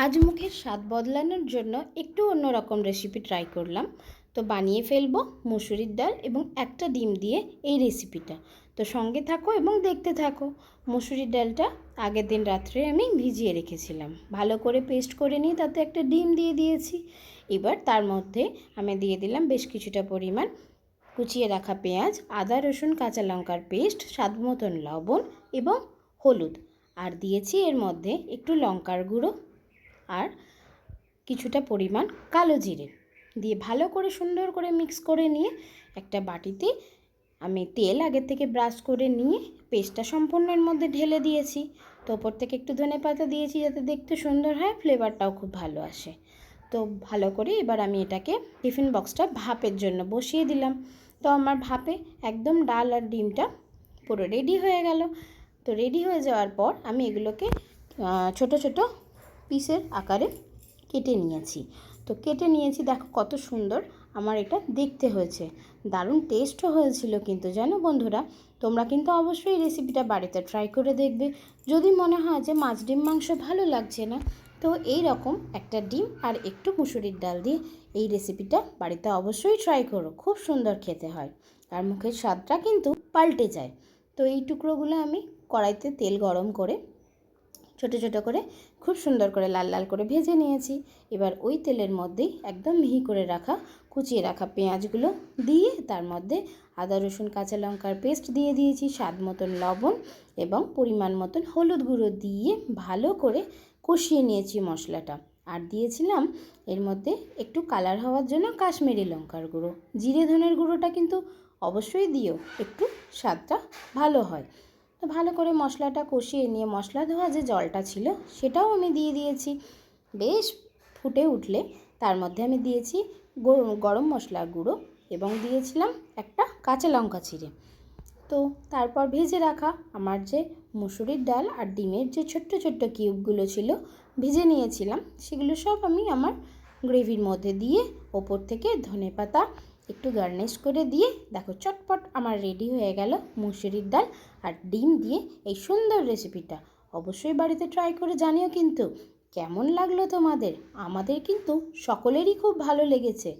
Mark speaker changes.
Speaker 1: আজ মুখের স্বাদ বদলানোর জন্য একটু অন্যরকম রেসিপি ট্রাই করলাম। তো বানিয়ে ফেলবো মুসুরির ডাল এবং একটা ডিম দিয়ে এই রেসিপিটা। তো সঙ্গে থাকো এবং দেখতে থাকো। মুসুরির ডালটা আগের দিন রাত্রে আমি ভিজিয়ে রেখেছিলাম, ভালো করে পেস্ট করে নিয়ে তাতে একটা ডিম দিয়ে দিয়েছি। এবার তার মধ্যে আমি দিয়ে দিলাম বেশ কিছুটা পরিমাণ কুচিয়ে রাখা পেঁয়াজ, আদা রসুন কাঁচা লঙ্কার পেস্ট, স্বাদ মতন লবণ এবং হলুদ। আর দিয়েছি এর মধ্যে একটু লঙ্কার গুঁড়ো আর কিছুটা পরিমাণ কালো জিরে দিয়ে ভালো করে সুন্দর করে মিক্স করে নিয়ে একটা বাটিতে আমি তেল আগের থেকে ব্রাশ করে নিয়ে পেস্টটা সম্পূর্ণ এর মধ্যে ঢেলে দিয়েছি। তো ওপর থেকে একটু ধনেপাতা দিয়েছি যাতে দেখতে সুন্দর হয়, ফ্লেভারটাও খুব ভালো আসে। তো ভালো করে এবার আমি এটাকে টিফিন বক্সটা ভাপের জন্য বসিয়ে দিলাম। তো আমার ভাপে একদম ডাল আর ডিমটা পুরো রেডি হয়ে গেল। তো রেডি হয়ে যাওয়ার পর আমি এগুলোকে ছোট ছোট পিসের আকারে কেটে নিয়েছি। তো কেটে নিয়েছি, দেখো কত সুন্দর আমার এটা দেখতে হয়েছে, দারুণ টেস্টও হয়েছিল। কিন্তু জানো বন্ধুরা, তোমরা কিন্তু অবশ্যই রেসিপিটা বাড়িতে ট্রাই করে দেখবে। যদি মনে হয় যে মাছ ডিম মাংস ভালো লাগছে না, তো এই রকম একটা ডিম আর একটু মুসুরির ডাল দিয়ে এই রেসিপিটা বাড়িতে অবশ্যই ট্রাই করো, খুব সুন্দর খেতে হয় আর মুখের স্বাদটা কিন্তু পাল্টে যায়। তো এই টুকরোগুলো আমি কড়াইতে তেল গরম করে ছোট ছোট করে খুব সুন্দর করে লাল লাল করে ভেজে নিয়েছি। এবার ওই তেলের মধ্যেই একদম মিহি করে রাখা কুচিয়ে রাখা পেঁয়াজগুলো দিয়ে তার মধ্যে আদা রসুন কাঁচা লঙ্কার পেস্ট দিয়ে দিয়েছি, স্বাদ মতন লবণ এবং পরিমাণ মতন হলুদ গুঁড়ো দিয়ে ভালো করে কষিয়ে নিয়েছি মশলাটা। আর দিয়েছিলাম এর মধ্যে একটু কালার হওয়ার জন্য কাশ্মীরি লঙ্কার গুঁড়ো। জিরে ধনের গুঁড়োটা কিন্তু অবশ্যই দিও, একটু স্বাদটা ভালো হয়। তো ভালো করে মশলাটা কষিয়ে নিয়ে মশলা ধোয়া যে জলটা ছিল সেটাও আমি দিয়ে দিয়েছি। বেশ ফুটে উঠলে তার মধ্যে আমি দিয়েছি গরম মশলার গুঁড়ো এবং দিয়েছিলাম একটা কাঁচা লঙ্কা চিড়ে। তো তারপর ভেজে রাখা আমার যে মুসুরির ডাল আর ডিমের যে ছোট্ট ছোট্ট কিউবগুলো ছিল ভেজে নিয়েছিলাম, সেগুলো সব আমি আমার গ্রেভির মধ্যে দিয়ে ওপর থেকে ধনেপাতা একটু গার্নিশ করে দিয়ে দেখো চটপট আমার রেডি হয়ে গেল মুসুরির ডাল আর ডিম দিয়ে এই সুন্দর রেসিপিটা। অবশ্যই বাড়িতে ট্রাই করে জানিও কিন্তু কেমন লাগলো তোমাদের। আমাদের কিন্তু সকলেরই খুব ভালো লেগেছে।